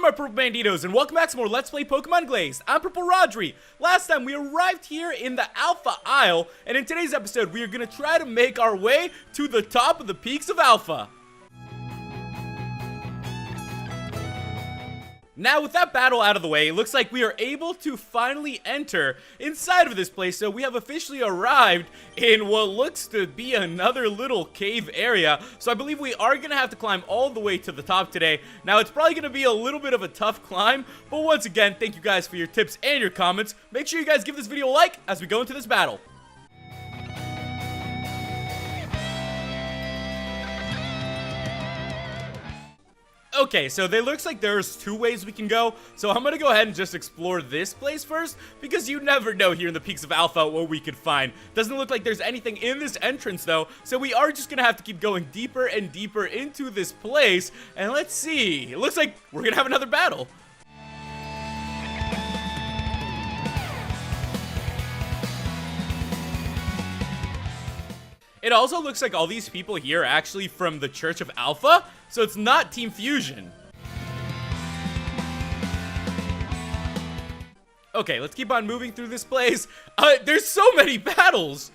my Purple Banditos, and welcome back to more Let's Play Pokemon Glazed. I'm PurpleRodri. Last time we arrived here in the Alpha Isle, and in today's episode we are going to try to make our way to the top of the peaks of Alpha. Now, with that battle out of the way, it looks like we are able to finally enter inside of this place, so we have officially arrived in what looks to be another little cave area. So I believe we are going to have to climb all the way to the top today. Now, it's probably going to be a little bit of a tough climb, but once again, thank you guys for your tips and your comments. Make sure you guys give this video a like as we go into this battle. Okay, so it looks like there's two ways we can go, so I'm gonna go ahead and just explore this place first, because you never know here in the peaks of Alpha what we could find. Doesn't look like there's anything in this entrance though, so we are just gonna have to keep going deeper and deeper into this place, and let's see, it looks like we're gonna have another battle. It also looks like all these people here are actually from the Church of Alpha, so it's not Team Fusion. Okay, let's keep on moving through this place. There's so many battles!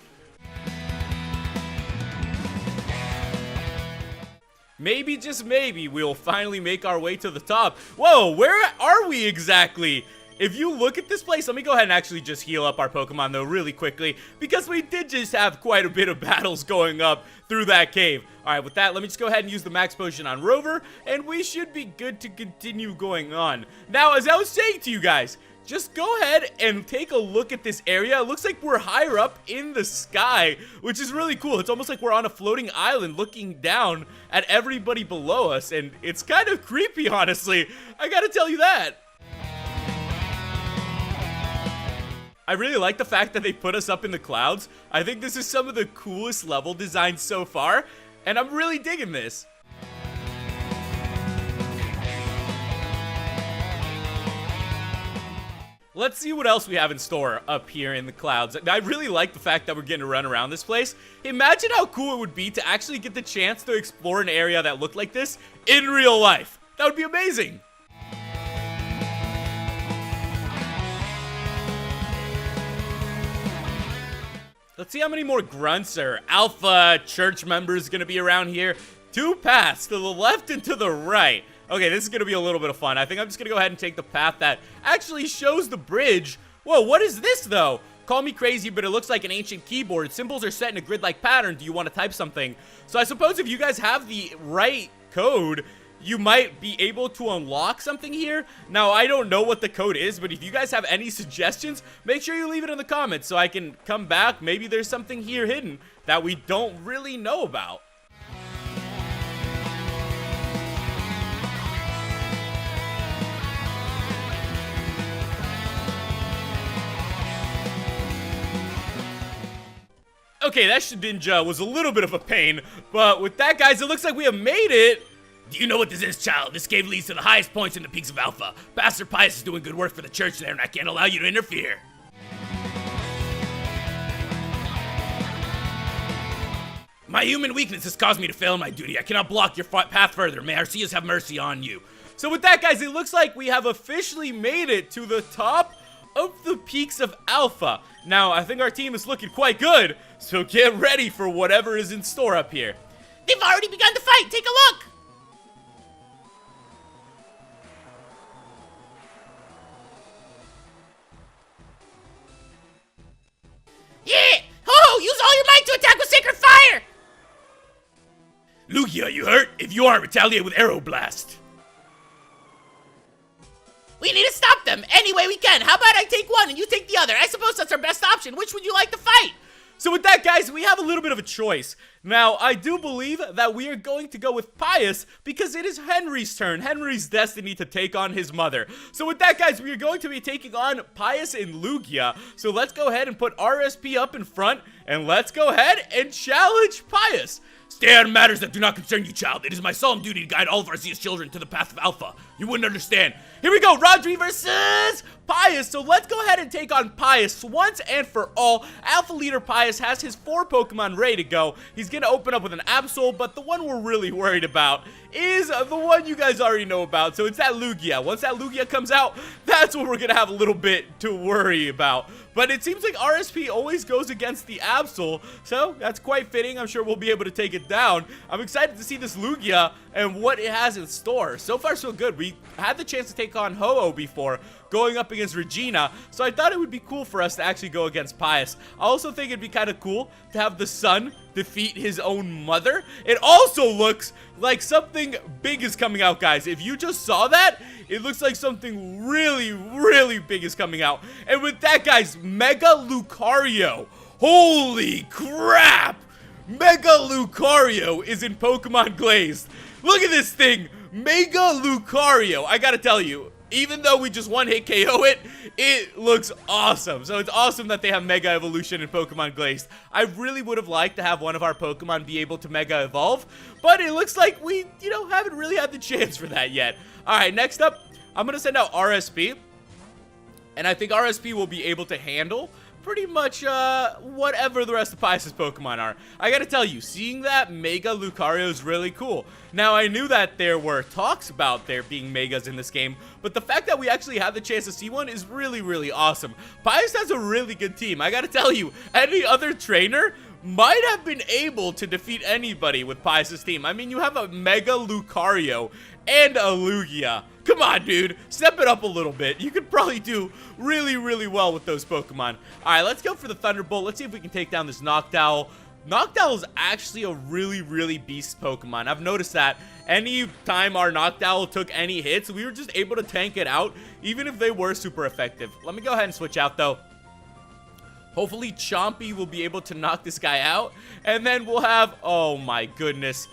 Maybe, just maybe, we'll finally make our way to the top. Whoa, where are we exactly? If you look at this place, let me go ahead and actually just heal up our Pokemon though really quickly, because we did just have quite a bit of battles going up through that cave. Alright, with that, let me just go ahead and use the Max Potion on Rover, and we should be good to continue going on. Now, as I was saying to you guys, just go ahead and take a look at this area. It looks like we're higher up in the sky, which is really cool. It's almost like we're on a floating island looking down at everybody below us, and it's kind of creepy, honestly. I gotta tell you that. I really like the fact that they put us up in the clouds. I think this is some of the coolest level designs so far, and I'm really digging this. Let's see what else we have in store up here in the clouds. I really like the fact that we're getting to run around this place. Imagine how cool it would be to actually get the chance to explore an area that looked like this in real life. That would be amazing. Let's see how many more grunts or alpha church members gonna be around here. Two paths, to the left and to the right. Okay, this is gonna be a little bit of fun. I think I'm just gonna go ahead and take the path that actually shows the bridge. Whoa, what is this though? Call me crazy, but it looks like an ancient keyboard. Symbols are set in a grid-like pattern. Do you want to type something? So I suppose if you guys have the right code, you might be able to unlock something here. Now, I don't know what the code is, but if you guys have any suggestions, make sure you leave it in the comments so I can come back. Maybe there's something here hidden that we don't really know about. Okay, that Shedinja was a little bit of a pain, but with that, guys, it looks like we have made it. Do you know what this is, child? This cave leads to the highest points in the peaks of Alpha. Pastor Pius is doing good work for the church there, and I can't allow you to interfere. My human weakness has caused me to fail in my duty. I cannot block your path further. May Arceus have mercy on you. So with that, guys, it looks like we have officially made it to the top of the peaks of Alpha. Now, I think our team is looking quite good, so get ready for whatever is in store up here. They've already begun to fight. Take a look. Yeah! Ho-ho! Use all your might to attack with Sacred Fire! Lugia, you hurt? If you aren't, retaliate with Arrow Blast. We need to stop them any way we can. How about I take one and you take the other? I suppose that's our best option. Which would you like to fight? So with that, guys, we have a little bit of a choice. Now, I do believe that we are going to go with Pius because it is Henry's turn. Henry's destiny to take on his mother. So with that, guys, we are going to be taking on Pius and Lugia. So let's go ahead and put RSP up in front, and let's go ahead and challenge Pius. Stay out of matters that do not concern you, child. It is my solemn duty to guide all of Arceus children to the path of Alpha. You wouldn't understand. Here we go, Rodri versus Pius. So let's go ahead and take on Pius once and for all. Alpha Leader Pius has his 4 Pokemon ready to go. He's going to open up with an Absol, but the one we're really worried about is the one you guys already know about. So it's that Lugia. Once that Lugia comes out, that's when we're going to have a little bit to worry about. But it seems like RSP always goes against the Absol, so that's quite fitting. I'm sure we'll be able to take it down. I'm excited to see this Lugia and what it has in store. So far, so good. We had the chance to take on Ho-Oh before, going up against Regina, so I thought it would be cool for us to actually go against Pius. I also think it'd be kind of cool to have the son defeat his own mother. It also looks like something big is coming out, guys. If you just saw that, it looks like something really, really big is coming out. And with that, guys, Mega Lucario. Holy crap! Mega Lucario is in Pokemon Glazed. Look at this thing, Mega Lucario. I gotta tell you, even though we just one-hit KO it, it looks awesome. So it's awesome that they have Mega Evolution in Pokemon Glazed. I really would have liked to have one of our Pokemon be able to Mega Evolve, but it looks like we, haven't really had the chance for that yet. Alright, next up, I'm going to send out RSP, and I think RSP will be able to handle pretty much whatever the rest of Pius' Pokemon are. I gotta tell you, seeing that Mega Lucario is really cool. Now, I knew that there were talks about there being Megas in this game, but the fact that we actually had the chance to see one is really, really awesome. Pius has a really good team. I gotta tell you, any other trainer might have been able to defeat anybody with Pius' team. I mean, you have a Mega Lucario and a Lugia. Come on, dude. Step it up a little bit. You could probably do really, really well with those Pokemon. All right, let's go for the Thunderbolt. Let's see if we can take down this Noctowl. Noctowl is actually a really, really beast Pokemon. I've noticed that any time our Noctowl took any hits, we were just able to tank it out, even if they were super effective. Let me go ahead and switch out, though. Hopefully, Chompy will be able to knock this guy out, and then we'll have... Oh, my goodness.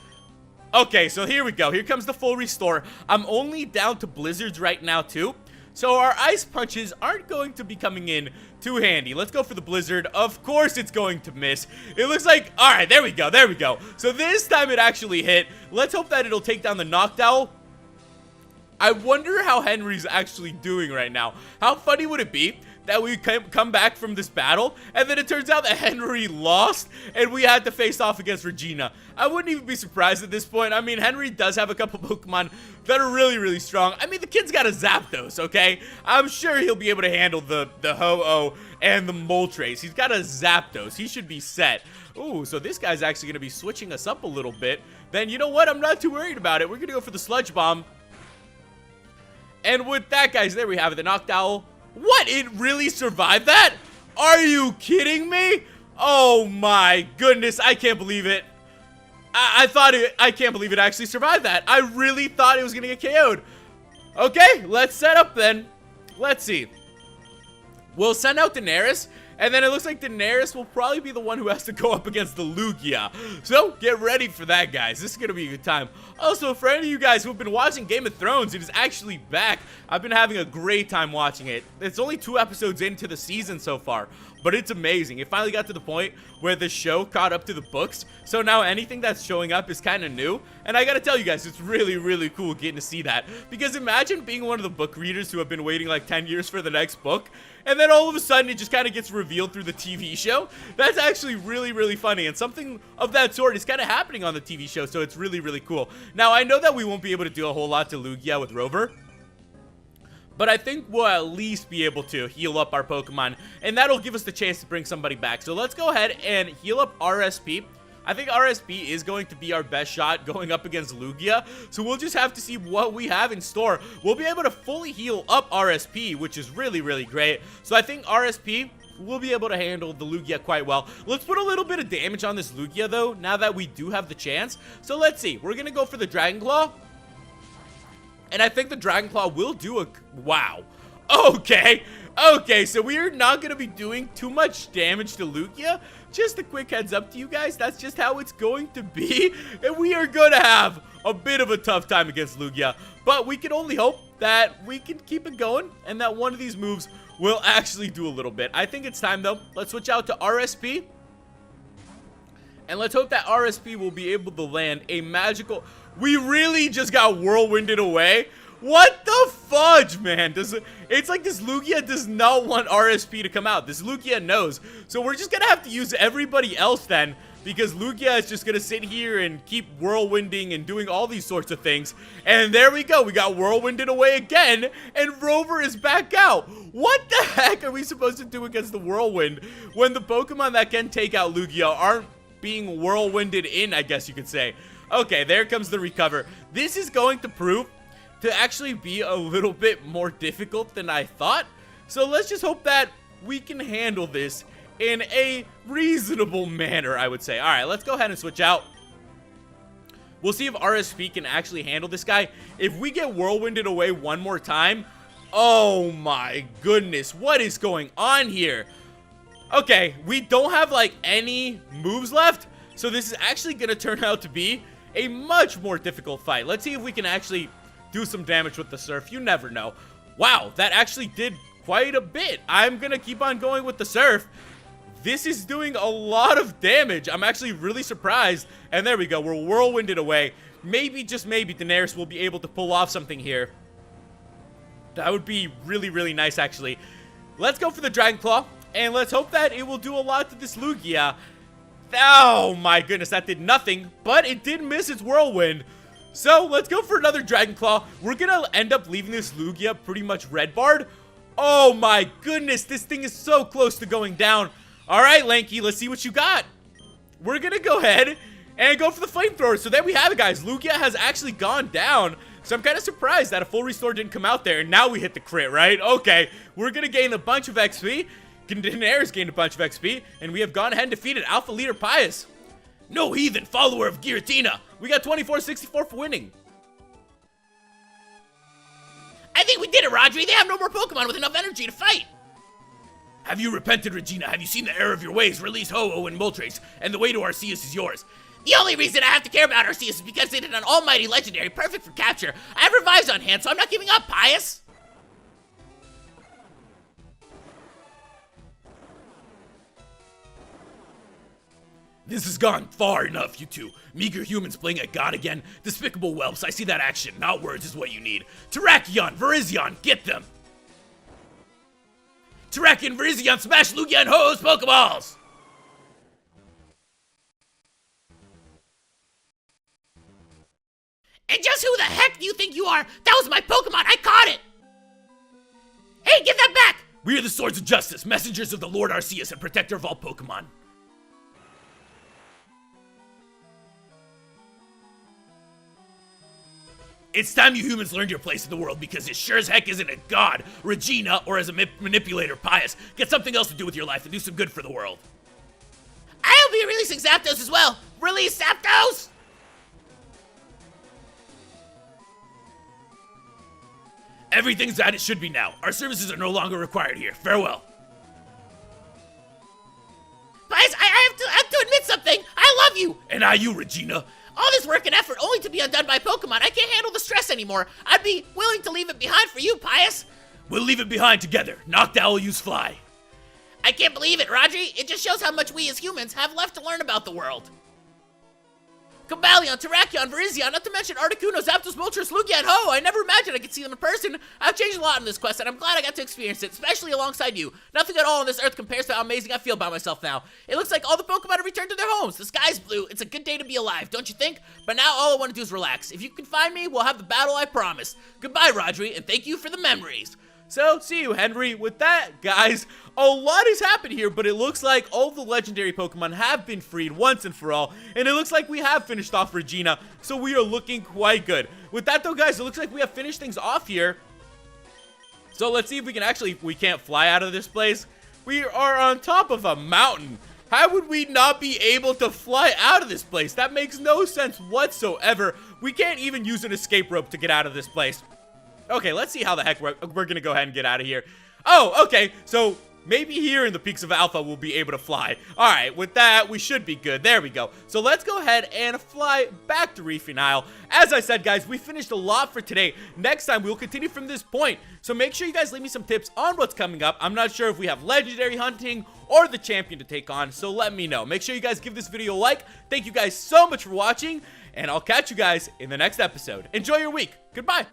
Okay, so here we go. Here comes the full restore. I'm only down to Blizzards right now, too. So our Ice Punches aren't going to be coming in too handy. Let's go for the Blizzard. Of course it's going to miss. It looks like... Alright, there we go. There we go. So this time it actually hit. Let's hope that it'll take down the Noctowl. I wonder how Henry's actually doing right now. How funny would it be that we come back from this battle, and then it turns out that Henry lost, and we had to face off against Regina? I wouldn't even be surprised at this point. I mean, Henry does have a couple Pokemon that are really, really strong. I mean, the kid's got a Zapdos, okay? I'm sure he'll be able to handle the Ho-Oh and the Moltres. He's got a Zapdos. He should be set. Ooh, so this guy's actually going to be switching us up a little bit. Then, you know what? I'm not too worried about it. We're going to go for the Sludge Bomb. And with that, guys, there we have it. The Noctowl. What? It really survived that? Are you kidding me? Oh my goodness, I can't believe it. I can't believe it actually survived that. I really thought it was gonna get KO'd. Okay, let's set up then. Let's see. We'll send out Daenerys, and then it looks like Daenerys will probably be the one who has to go up against the Lugia. So, get ready for that, guys. This is going to be a good time. Also, for any of you guys who have been watching Game of Thrones, it is actually back. I've been having a great time watching it. It's only 2 episodes into the season so far, but it's amazing. It finally got to the point where the show caught up to the books, so now anything that's showing up is kind of new. And I gotta tell you guys, it's really, really cool getting to see that. Because imagine being one of the book readers who have been waiting like 10 years for the next book, and then all of a sudden it just kind of gets revealed through the TV show. That's actually really, really funny, and something of that sort is kind of happening on the TV show, so it's really, really cool. Now, I know that we won't be able to do a whole lot to Lugia with Rover, but I think we'll at least be able to heal up our Pokemon, and that'll give us the chance to bring somebody back. So let's go ahead and heal up RSP. I think RSP is going to be our best shot going up against Lugia, so we'll just have to see what we have in store. We'll be able to fully heal up RSP, which is really, really great. So I think RSP will be able to handle the Lugia quite well. Let's put a little bit of damage on this Lugia, though, now that we do have the chance. So let's see. We're going to go for the Dragon Claw. And I think the Dragon Claw will do a... Wow. Okay. Okay, so we are not going to be doing too much damage to Lugia. Just a quick heads up to you guys. That's just how it's going to be. And we are going to have a bit of a tough time against Lugia. But we can only hope that we can keep it going and that one of these moves will actually do a little bit. I think it's time, though. Let's switch out to RSP. And let's hope that RSP will be able to land a magical... We really just got whirlwinded away. What the fudge, man? It's like this Lugia does not want RSP to come out. This Lugia knows. So we're just gonna have to use everybody else then, because Lugia is just gonna sit here and keep whirlwinding and doing all these sorts of things. And there we go. We got whirlwinded away again, and Rover is back out. What the heck are we supposed to do against the whirlwind when the Pokemon that can take out Lugia aren't being whirlwinded in, I guess you could say. Okay, there comes the recover. This is going to prove to actually be a little bit more difficult than I thought. So let's just hope that we can handle this in a reasonable manner, I would say. All right, let's go ahead and switch out. We'll see if RSP can actually handle this guy. If we get whirlwinded away one more time, oh my goodness, what is going on here? Okay, we don't have like any moves left, so this is actually gonna turn out to be a much more difficult fight. Let's see if we can actually do some damage with the Surf. You never know. Wow, that actually did quite a bit. I'm gonna keep on going with the Surf. This is doing a lot of damage. I'm actually really surprised. And there we go. We're whirlwinded away. Maybe, just maybe, Daenerys will be able to pull off something here. That would be really, really nice, actually. Let's go for the Dragon Claw. And let's hope that it will do a lot to this Lugia. Oh, my goodness. That did nothing. But it did miss its Whirlwind. So, let's go for another Dragon Claw. We're going to end up leaving this Lugia pretty much red barred. Oh, my goodness. This thing is so close to going down. All right, Lanky, let's see what you got. We're going to go ahead and go for the Flamethrower. So there we have it, guys. Lugia has actually gone down. So I'm kind of surprised that a full restore didn't come out there. And now we hit the crit, right? Okay, we're going to gain a bunch of XP. Daenerys gained a bunch of XP. And we have gone ahead and defeated Alpha Leader Pius. No heathen follower of Giratina. We got 24-64 for winning. I think we did it, Rodri. They have no more Pokemon with enough energy to fight. Have you repented, Regina? Have you seen the error of your ways? Release Ho-Oh and Moltres, and the way to Arceus is yours. The only reason I have to care about Arceus is because it is an almighty legendary, perfect for capture. I have revives on hand, so I'm not giving up, Pius. This has gone far enough, you two. Meager humans playing at God again. Despicable whelps. I see that action, not words, is what you need. Terrakion, Virizion, get them. Terrakion, Virizion, smash Lugia and Ho-Oh's Pokeballs! And just who the heck do you think you are? That was my Pokemon. I caught it. Hey, give that back. We are the Swords of Justice, messengers of the Lord Arceus and protector of all Pokemon. It's time you humans learned your place in the world, because it sure as heck isn't a god, Regina, or as a manipulator, Pius. Get something else to do with your life and do some good for the world. I'll be releasing Zapdos as well. Release Zapdos! Everything's as it should be now. Our services are no longer required here. Farewell. Pius, I have to admit something. I love you. And I you, Regina. All this work and effort only to be undone by Pokemon. I can't handle the stress anymore. I'd be willing to leave it behind for you, Pius. We'll leave it behind together. Noctowl, use Fly. I can't believe it, Rodri. It just shows how much we as humans have left to learn about the world. Cobalion, Terrakion, Virizion, not to mention Articuno, Zapdos, Moltres, Lugia, and Ho! I never imagined I could see them in person. I've changed a lot in this quest, and I'm glad I got to experience it, especially alongside you. Nothing at all on this earth compares to how amazing I feel about myself now. It looks like all the Pokemon have returned to their homes. The sky's blue. It's a good day to be alive, don't you think? But now all I want to do is relax. If you can find me, we'll have the battle I promised. Goodbye, Rodri, and thank you for the memories. So, see you, Henry. With that, guys, a lot has happened here, but it looks like all the legendary Pokemon have been freed once and for all, and it looks like we have finished off Regina, so we are looking quite good. With that, though, guys, it looks like we have finished things off here. So, let's see if we can actually, we can't fly out of this place. We are on top of a mountain. How would we not be able to fly out of this place? That makes no sense whatsoever. We can't even use an escape rope to get out of this place. Okay, let's see how the heck we're gonna go ahead and get out of here. Oh, okay, so maybe here in the Peaks of Alpha we'll be able to fly. Alright, with that, we should be good. There we go. So let's go ahead and fly back to Reefing Isle. As I said, guys, we finished a lot for today. Next time, we'll continue from this point. So make sure you guys leave me some tips on what's coming up. I'm not sure if we have legendary hunting or the champion to take on, so let me know. Make sure you guys give this video a like. Thank you guys so much for watching, and I'll catch you guys in the next episode. Enjoy your week. Goodbye.